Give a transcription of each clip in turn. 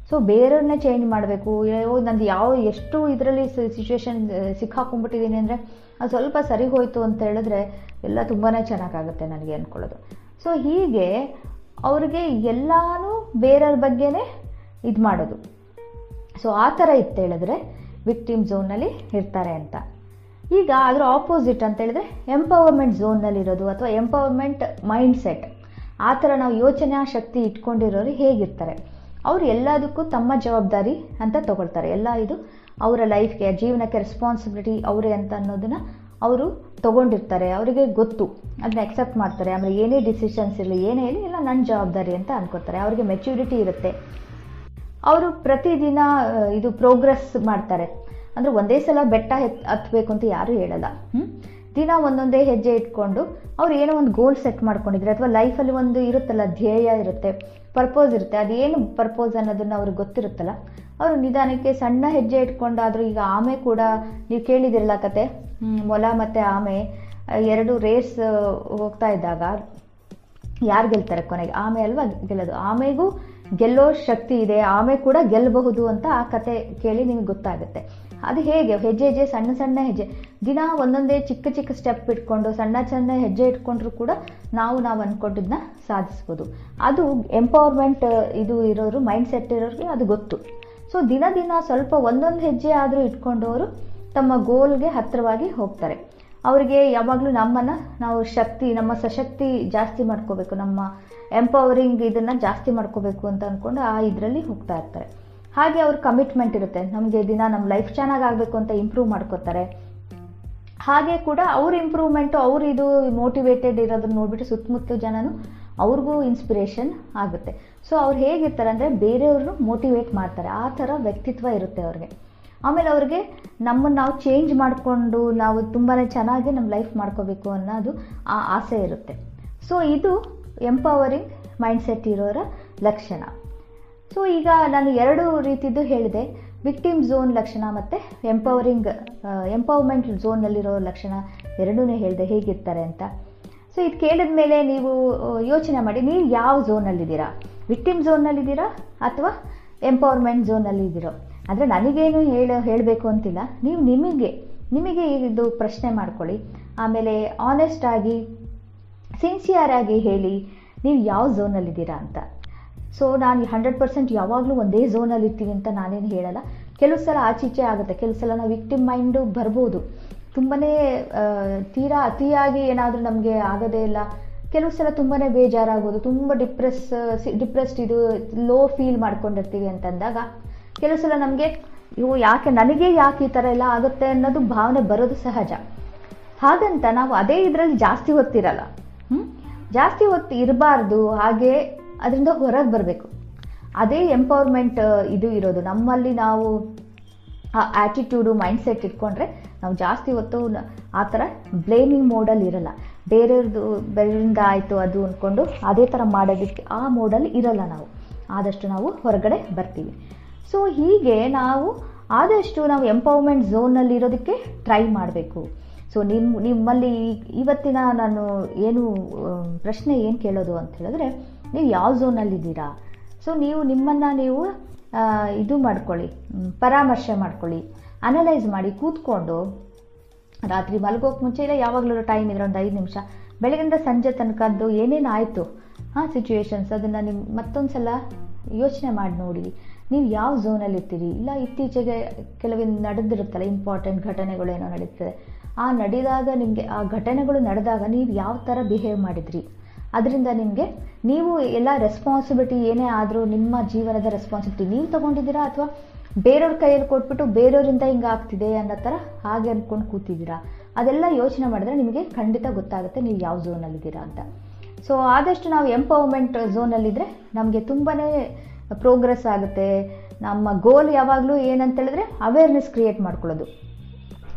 So ಬೇರೆಯವ್ರನ್ನೇ change ಮಾಡಬೇಕು, ನಂದು ಎಷ್ಟು ಇದರಲ್ಲಿ ಸಿಚುವೇಶನ್ ಸಿಕ್ಕಾಕೊಂಡ್ಬಿಟ್ಟಿದ್ದೀನಿ ಅಂದರೆ ಅದು ಸ್ವಲ್ಪ ಸರಿ ಹೋಯಿತು ಅಂತ ಹೇಳಿದ್ರೆ ಎಲ್ಲ ತುಂಬಾ ಚೆನ್ನಾಗಾಗುತ್ತೆ ನನಗೆ ಅಂದ್ಕೊಳ್ಳೋದು. ಸೊ ಹೀಗೆ ಅವ್ರಿಗೆ ಎಲ್ಲನೂ ಬೇರೆಯವ್ರ ಬಗ್ಗೆನೇ ಇದು ಮಾಡೋದು. ಸೊ ಆ ಥರ ಇತ್ತು ಹೇಳಿದ್ರೆ ವಿಕ್ಟಿಮ್ ಝೋನಲ್ಲಿ ಇರ್ತಾರೆ ಅಂತ. ಈಗ ಅದರ ಆಪೋಸಿಟ್ ಅಂತ ಹೇಳಿದ್ರೆ ಎಂಪವರ್ಮೆಂಟ್ ಝೋನ್ನಲ್ಲಿರೋದು ಅಥವಾ ಎಂಪವರ್ಮೆಂಟ್ ಮೈಂಡ್ ಸೆಟ್, ಆ ಥರ ನಾವು ಯೋಚನಾ ಶಕ್ತಿ ಇಟ್ಕೊಂಡಿರೋರು ಹೇಗಿರ್ತಾರೆ, ಅವರು ಎಲ್ಲದಕ್ಕೂ ತಮ್ಮ ಜವಾಬ್ದಾರಿ ಅಂತ ತಗೊಳ್ತಾರೆ. ಎಲ್ಲ ಇದು ಅವರ ಲೈಫ್ಗೆ, ಜೀವನಕ್ಕೆ ರೆಸ್ಪಾನ್ಸಿಬಿಲಿಟಿ ಅವರೇ ಅಂತ ಅನ್ನೋದನ್ನು ಅವರು ತಗೊಂಡಿರ್ತಾರೆ. ಅವರಿಗೆ ಗೊತ್ತು, ಅದನ್ನ ಅಕ್ಸೆಪ್ಟ್ ಮಾಡ್ತಾರೆ. ಆಮೇಲೆ ಏನೇ ಡಿಸಿಷನ್ಸ್ ಇರಲಿ, ಏನೇ ಇರಲಿ, ಎಲ್ಲ ನನ್ನ ಜವಾಬ್ದಾರಿ ಅಂತ ಅನ್ಕೋತಾರೆ. ಅವರಿಗೆ ಮೆಚ್ಯೂರಿಟಿ ಇರುತ್ತೆ. ಅವರು ಪ್ರತಿದಿನ ಇದು ಪ್ರೋಗ್ರೆಸ್ ಮಾಡ್ತಾರೆ. ಅಂದರೆ ಒಂದೇ ಸಲ ಬೆಟ್ಟ ಹತ್ತಬೇಕು ಅಂತ ಯಾರೂ ಹೇಳಲ್ಲ. ದಿನ ಒಂದೊಂದೇ ಹೆಜ್ಜೆ ಇಟ್ಕೊಂಡು ಅವ್ರು ಏನೋ ಒಂದು ಗೋಲ್ ಸೆಟ್ ಮಾಡ್ಕೊಂಡಿದ್ರೆ, ಅಥವಾ ಲೈಫಲ್ಲಿ ಒಂದು ಇರುತ್ತಲ್ಲ, ಧ್ಯೇಯ ಇರುತ್ತೆ, ಪರ್ಪೋಸ್ ಇರುತ್ತೆ. ಅದೇನು ಪರ್ಪೋಸ್ ಅನ್ನೋದನ್ನು ಅವ್ರಿಗೆ ಗೊತ್ತಿರುತ್ತಲ್ಲ, ಅವರು ನಿಧಾನಕ್ಕೆ ಸಣ್ಣ ಹೆಜ್ಜೆ ಇಟ್ಕೊಂಡಾದರೂ, ಈಗ ಆಮೆ ಕೂಡ ನೀವು ಕೇಳಿದಿರಲ್ಲ ಕತೆ, ಮೊಲ ಮತ್ತು ಆಮೆ ಎರಡು ರೇಸ್ ಹೋಗ್ತಾ ಇದ್ದಾಗ ಯಾರು ಗೆಲ್ತಾರೆ ಕೊನೆಗೆ? ಆಮೆ ಅಲ್ವಾ ಗೆಲ್ಲೋದು. ಆಮೆಗೂ ಗೆಲ್ಲೋ ಶಕ್ತಿ ಇದೆ, ಆಮೆ ಕೂಡ ಗೆಲ್ಲಬಹುದು ಅಂತ ಆ ಕತೆ ಕೇಳಿ ನಿಮಗೆ ಗೊತ್ತಾಗುತ್ತೆ. ಅದು ಹೇಗೆ ಹೆಜ್ಜೆ ಸಣ್ಣ ಸಣ್ಣ ಹೆಜ್ಜೆ, ದಿನ ಒಂದೊಂದೇ ಚಿಕ್ಕ ಚಿಕ್ಕ ಸ್ಟೆಪ್ ಇಟ್ಕೊಂಡು ಸಣ್ಣ ಸಣ್ಣ ಹೆಜ್ಜೆ ಇಟ್ಕೊಂಡ್ರು ಕೂಡ ನಾವು ಅಂದ್ಕೊಂಡಿದ್ದನ್ನ ಸಾಧಿಸ್ಬೋದು. ಅದು ಎಂಪವರ್ಮೆಂಟ್ ಇದು ಇರೋರು, ಮೈಂಡ್ ಸೆಟ್ ಇರೋರಿಗೆ ಅದು ಗೊತ್ತು. ಸೊ ದಿನ ಸ್ವಲ್ಪ ಒಂದೊಂದು ಹೆಜ್ಜೆ ಆದರೂ ಇಟ್ಕೊಂಡವರು ತಮ್ಮ ಗೋಲ್ಗೆ ಹತ್ತಿರವಾಗಿ ಹೋಗ್ತಾರೆ. ಅವರಿಗೆ ಯಾವಾಗಲೂ ನಾವು ನಮ್ಮ ಸಶಕ್ತಿ ಜಾಸ್ತಿ ಮಾಡ್ಕೋಬೇಕು, ನಮ್ಮ ಎಂಪವರಿಂಗ್ ಇದನ್ನು ಜಾಸ್ತಿ ಮಾಡ್ಕೋಬೇಕು ಅಂತ ಅಂದ್ಕೊಂಡು ಆ ಇದರಲ್ಲಿ ಹೋಗ್ತಾ ಇರ್ತಾರೆ. ಹಾಗೆ ಅವ್ರ ಕಮಿಟ್ಮೆಂಟ್ ಇರುತ್ತೆ, ನಮಗೆ ದಿನ ನಮ್ಮ ಲೈಫ್ ಚೆನ್ನಾಗಾಗಬೇಕು ಅಂತ ಇಂಪ್ರೂವ್ ಮಾಡ್ಕೋತಾರೆ. ಹಾಗೆ ಕೂಡ ಅವ್ರ ಇಂಪ್ರೂವ್ಮೆಂಟು, ಅವ್ರು ಇದು ಮೋಟಿವೇಟೆಡ್ ಇರೋದನ್ನ ನೋಡಿಬಿಟ್ಟು ಸುತ್ತಮುತ್ತ ಜನನು ಅವ್ರಿಗೂ ಇನ್ಸ್ಪಿರೇಷನ್ ಆಗುತ್ತೆ. ಸೊ ಅವ್ರು ಹೇಗಿರ್ತಾರೆ ಅಂದರೆ ಬೇರೆಯವ್ರನ್ನು ಮೋಟಿವೇಟ್ ಮಾಡ್ತಾರೆ, ಆ ಥರ ವ್ಯಕ್ತಿತ್ವ ಇರುತ್ತೆ ಅವ್ರಿಗೆ. ಆಮೇಲೆ ಅವ್ರಿಗೆ ನಮ್ಮನ್ನು ನಾವು ಚೇಂಜ್ ಮಾಡಿಕೊಂಡು ನಾವು ತುಂಬಾ ಚೆನ್ನಾಗಿ ನಮ್ಮ ಲೈಫ್ ಮಾಡ್ಕೋಬೇಕು ಅನ್ನೋದು ಆ ಆಸೆ ಇರುತ್ತೆ. ಸೊ ಇದು ಎಂಪವರಿಂಗ್ ಮೈಂಡ್ಸೆಟ್ ಇರೋರ ಲಕ್ಷಣ. ಸೊ ಈಗ ನಾನು ಎರಡು ರೀತಿದ್ದು ಹೇಳಿದೆ, ವಿಕ್ಟಿಮ್ ಝೋನ್ ಲಕ್ಷಣ ಮತ್ತು ಎಂಪವರ್ಮೆಂಟ್ ಝೋನ್ನಲ್ಲಿರೋ ಲಕ್ಷಣ ಎರಡೂ ಹೇಳಿದೆ ಹೇಗಿರ್ತಾರೆ ಅಂತ. ಸೊ ಇದು ಕೇಳಿದ ಮೇಲೆ ನೀವು ಯೋಚನೆ ಮಾಡಿ, ನೀವು ಯಾವ ಝೋನಲ್ಲಿದ್ದೀರಾ? ವಿಕ್ಟಿಮ್ ಝೋನ್ನಲ್ಲಿದ್ದೀರಾ ಅಥವಾ ಎಂಪವರ್ಮೆಂಟ್ ಝೋನಲ್ಲಿದ್ದೀರೋ? ಅಂದರೆ ನನಗೇನು ಹೇಳಬೇಕು ಅಂತಿಲ್ಲ, ನೀವು ನಿಮಗೆ ಇದು ಪ್ರಶ್ನೆ ಮಾಡ್ಕೊಳ್ಳಿ. ಆಮೇಲೆ ಆನೆಸ್ಟ್ ಆಗಿ, ಸಿನ್ಸಿಯರ್ ಆಗಿ ಹೇಳಿ ನೀವು ಯಾವ ಝೋನಲ್ಲಿದ್ದೀರಾ ಅಂತ. ಸೊ ನಾನು 100% ಯಾವಾಗಲೂ ಒಂದೇ ಝೋನಲ್ಲಿ ಇರ್ತೀವಿ ಅಂತ ನಾನೇನು ಹೇಳಲ್ಲ. ಕೆಲವು ಸಲ ಆಚೀಚೆ ಆಗುತ್ತೆ, ಕೆಲವು ಸಲ ನಾವು ವಿಕ್ಟಿಮ್ ಮೈಂಡು ಬರ್ಬೋದು, ತುಂಬಾ ತೀರಾ ಅತಿಯಾಗಿ ಏನಾದರೂ ನಮಗೆ ಆಗೋದೇ ಇಲ್ಲ. ಕೆಲವು ಸಲ ತುಂಬಾ ಬೇಜಾರಾಗ್ಬೋದು, ತುಂಬ ಡಿಪ್ರೆಸ್ಡ್ ಇದು ಲೋ ಫೀಲ್ ಮಾಡ್ಕೊಂಡಿರ್ತೀವಿ ಅಂತಂದಾಗ ಕೆಲವು ಸಲ ನಮಗೆ ನನಗೆ ಯಾಕೆ ಈ ಥರ ಎಲ್ಲ ಆಗುತ್ತೆ ಅನ್ನೋದು ಭಾವನೆ ಬರೋದು ಸಹಜ. ಹಾಗಂತ ನಾವು ಅದೇ ಇದರಲ್ಲಿ ಜಾಸ್ತಿ ಹೊತ್ತಿರಲ್ಲ, ಜಾಸ್ತಿ ಹೊತ್ತು ಇರಬಾರ್ದು. ಹಾಗೆ ಅದರಿಂದ ಹೊರಗೆ ಬರಬೇಕು. ಅದೇ ಎಂಪವರ್ಮೆಂಟ್ ಇದು ಇರೋದು ನಮ್ಮಲ್ಲಿ. ನಾವು ಆ ಆ್ಯಟಿಟ್ಯೂಡು ಮೈಂಡ್ಸೆಟ್ ಇಟ್ಕೊಂಡ್ರೆ ನಾವು ಜಾಸ್ತಿ ಹೊತ್ತು ಆ ಥರ ಬ್ಲೇಮಿಂಗ್ ಮೋಡಲ್ಲಿ ಇರಲ್ಲ. ಬೇರೆಯವ್ರಿಂದ ಆಯಿತು ಅದು ಅಂದ್ಕೊಂಡು ಅದೇ ಥರ ಮಾಡೋದಕ್ಕೆ ಆ ಮೋಡಲ್ಲಿ ಇರಲ್ಲ. ಆದಷ್ಟು ನಾವು ಹೊರಗಡೆ ಬರ್ತೀವಿ. ಸೊ ಹೀಗೆ ಆದಷ್ಟು ನಾವು ಎಂಪವರ್ಮೆಂಟ್ ಝೋನಲ್ಲಿ ಇರೋದಕ್ಕೆ ಟ್ರೈ ಮಾಡಬೇಕು. ಸೊ ನಿಮ್ಮಲ್ಲಿ ಇವತ್ತಿನ ನಾನು ಪ್ರಶ್ನೆ ಏನು ಕೇಳೋದು ಅಂತ ಹೇಳಿದ್ರೆ, ನೀವು ಯಾವ ಝೋನಲ್ಲಿದ್ದೀರಾ? ಸೊ ನೀವು ಇದು ಮಾಡ್ಕೊಳ್ಳಿ, ಪರಾಮರ್ಶೆ ಮಾಡ್ಕೊಳ್ಳಿ, ಅನಲೈಸ್ ಮಾಡಿ ಕೂತ್ಕೊಂಡು. ರಾತ್ರಿ ಮಲಗೋಕೆ ಮುಂಚೆ ಇಲ್ಲ, ಯಾವಾಗಲೂ ಟೈಮ್ ಇದ್ರೆ ಒಂದು 5 ನಿಮಿಷ, ಬೆಳಗಿಂದ ಸಂಜೆ ತನಕದ್ದು ಏನೇನು ಆಯಿತು ಸಿಚುವೇಶನ್ಸ್, ಅದನ್ನು ಮತ್ತೊಂದು ಸಲ ಯೋಚನೆ ಮಾಡಿ ನೋಡಿ, ನೀವು ಯಾವ ಝೋನಲ್ಲಿರ್ತೀರಿ. ಇಲ್ಲ ಇತ್ತೀಚೆಗೆ ಕೆಲವೊಂದು ನಡೆದಿರುತ್ತಲ್ಲ, ಇಂಪಾರ್ಟೆಂಟ್ ಘಟನೆಗಳು ಏನೋ ನಡೀತದೆ, ನಿಮಗೆ ಆ ಘಟನೆಗಳು ನಡೆದಾಗ ನೀವು ಯಾವ ಥರ ಬಿಹೇವ್ ಮಾಡಿದ್ರಿ, ಅದರಿಂದ ನೀವು ಎಲ್ಲ ರೆಸ್ಪಾನ್ಸಿಬಿಲಿಟಿ ಏನೇ ಆದರೂ ನಿಮ್ಮ ಜೀವನದ ರೆಸ್ಪಾನ್ಸಿಬಿಲಿಟಿ ನೀವು ತೊಗೊಂಡಿದ್ದೀರಾ, ಅಥವಾ ಬೇರೆಯವ್ರ ಕೈಯಲ್ಲಿ ಕೊಟ್ಬಿಟ್ಟು ಬೇರೆಯವರಿಂದ ಹಿಂಗೆ ಆಗ್ತಿದೆ ಅನ್ನೋ ಥರ ಹಾಗೆ ಅಂದ್ಕೊಂಡು ಕೂತಿದ್ದೀರಾ? ಅದೆಲ್ಲ ಯೋಚನೆ ಮಾಡಿದ್ರೆ ನಿಮಗೆ ಖಂಡಿತ ಗೊತ್ತಾಗುತ್ತೆ ನೀವು ಯಾವ ಝೋನಲ್ಲಿದ್ದೀರಾ ಅಂತ. ಸೊ ಆದಷ್ಟು ನಾವು ಎಂಪವರ್ಮೆಂಟ್ ಝೋನಲ್ಲಿದ್ದರೆ ನಮಗೆ ತುಂಬಾ ಪ್ರೋಗ್ರೆಸ್ ಆಗುತ್ತೆ. ನಮ್ಮ ಗೋಲ್ ಯಾವಾಗಲೂ ಏನಂತೇಳಿದ್ರೆ ಅವೇರ್ನೆಸ್ ಕ್ರಿಯೇಟ್ ಮಾಡ್ಕೊಳ್ಳೋದು,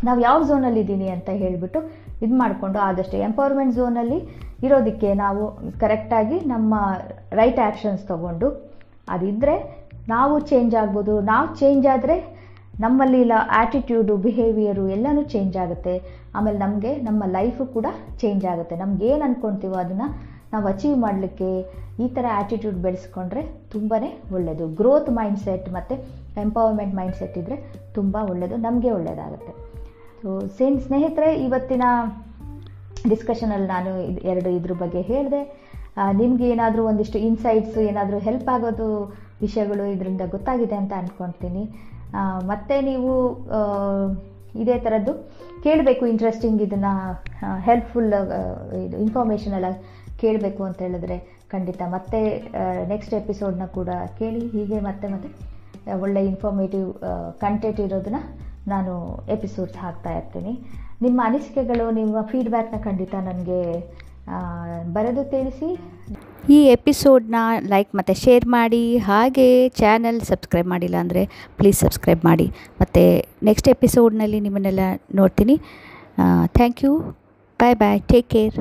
ನಾವು ಯಾವ ಝೋನಲ್ಲಿದ್ದೀನಿ ಅಂತ ಹೇಳಿಬಿಟ್ಟು ಇದು ಮಾಡಿಕೊಂಡು ಆದಷ್ಟು ಎಂಪವರ್ಮೆಂಟ್ ಝೋನಲ್ಲಿ ಇರೋದಕ್ಕೆ ನಾವು ಕರೆಕ್ಟಾಗಿ ನಮ್ಮ ರೈಟ್ ಆ್ಯಕ್ಷನ್ಸ್ ತೊಗೊಂಡು ಅದಿದ್ದರೆ ನಾವು ಚೇಂಜ್ ಆಗ್ಬೋದು. ನಾವು ಚೇಂಜ್ ಆದರೆ ನಮ್ಮಲ್ಲಿ ಆ್ಯಟಿಟ್ಯೂಡು, ಬಿಹೇವಿಯರು ಎಲ್ಲನೂ ಚೇಂಜ್ ಆಗುತ್ತೆ. ಆಮೇಲೆ ನಮ್ಮ ಲೈಫು ಕೂಡ ಚೇಂಜ್ ಆಗುತ್ತೆ. ನಮ್ಗೆ ಏನು ಅಂದ್ಕೊಳ್ತೀವೋ ಅದನ್ನು ನಾವು ಅಚೀವ್ ಮಾಡಲಿಕ್ಕೆ ಈ ಥರ ಆ್ಯಟಿಟ್ಯೂಡ್ ಬೆಳೆಸ್ಕೊಂಡ್ರೆ ತುಂಬಾ ಒಳ್ಳೆಯದು. ಗ್ರೋತ್ ಮೈಂಡ್ಸೆಟ್ ಮತ್ತು ಎಂಪವರ್ಮೆಂಟ್ ಮೈಂಡ್ಸೆಟ್ ಇದ್ದರೆ ತುಂಬ ಒಳ್ಳೆಯದು, ನಮಗೆ ಒಳ್ಳೆಯದಾಗುತ್ತೆ. ಸೊ ಸ್ನೇಹಿತರೆ, ಇವತ್ತಿನ ಡಿಸ್ಕಷನಲ್ಲಿ ನಾನು ಇದ್ರ ಬಗ್ಗೆ ಹೇಳಿದೆ. ನಿಮಗೆ ಏನಾದರೂ ಒಂದಿಷ್ಟು ಇನ್ಸೈಟ್ಸು, ಏನಾದರೂ ಹೆಲ್ಪ್ ಆಗೋದು ವಿಷಯಗಳು ಇದರಿಂದ ಗೊತ್ತಾಗಿದೆ ಅಂತ ಅಂದ್ಕೊಳ್ತೀನಿ. ಮತ್ತು ನೀವು ಇದೇ ಥರದ್ದು ಕೇಳಬೇಕು, ಇಂಟ್ರೆಸ್ಟಿಂಗ್ ಇದನ್ನು ಹೆಲ್ಪ್ಫುಲ್ ಇದು ಇನ್ಫಾರ್ಮೇಷನ್ ಎಲ್ಲ ಕೇಳಬೇಕು ಅಂತ ಹೇಳಿದ್ರೆ ಖಂಡಿತ ಮತ್ತೆ ನೆಕ್ಸ್ಟ್ ಎಪಿಸೋಡ್ನ ಕೂಡ ಕೇಳಿ. ಹೀಗೆ ಮತ್ತೆ ಒಳ್ಳೆ ಇನ್ಫಾರ್ಮೇಟಿವ್ ಕಂಟೆಂಟ್ ಇರೋದನ್ನ ನಾನು ಎಪಿಸೋಡ್ಸ್ ಹಾಕ್ತಾ ಇರ್ತೀನಿ. ನಿಮ್ಮ ಅನಿಸಿಕೆಗಳು, ನಿಮ್ಮ ಫೀಡ್ಬ್ಯಾಕ್ನ ಖಂಡಿತ ನನಗೆ ಬರೆದು ತಿಳಿಸಿ. ಈ ಎಪಿಸೋಡ್ನ ಲೈಕ್ ಮತ್ತು ಶೇರ್ ಮಾಡಿ. ಹಾಗೆ ಚಾನಲ್ ಸಬ್ಸ್ಕ್ರೈಬ್ ಮಾಡಿಲ್ಲ ಅಂದರೆ ಪ್ಲೀಸ್ ಸಬ್ಸ್ಕ್ರೈಬ್ ಮಾಡಿ. ಮತ್ತು ನೆಕ್ಸ್ಟ್ ಎಪಿಸೋಡ್ನಲ್ಲಿ ನಿಮ್ಮನ್ನೆಲ್ಲ ನೋಡ್ತೀನಿ. Thank you. Bye bye. Take care.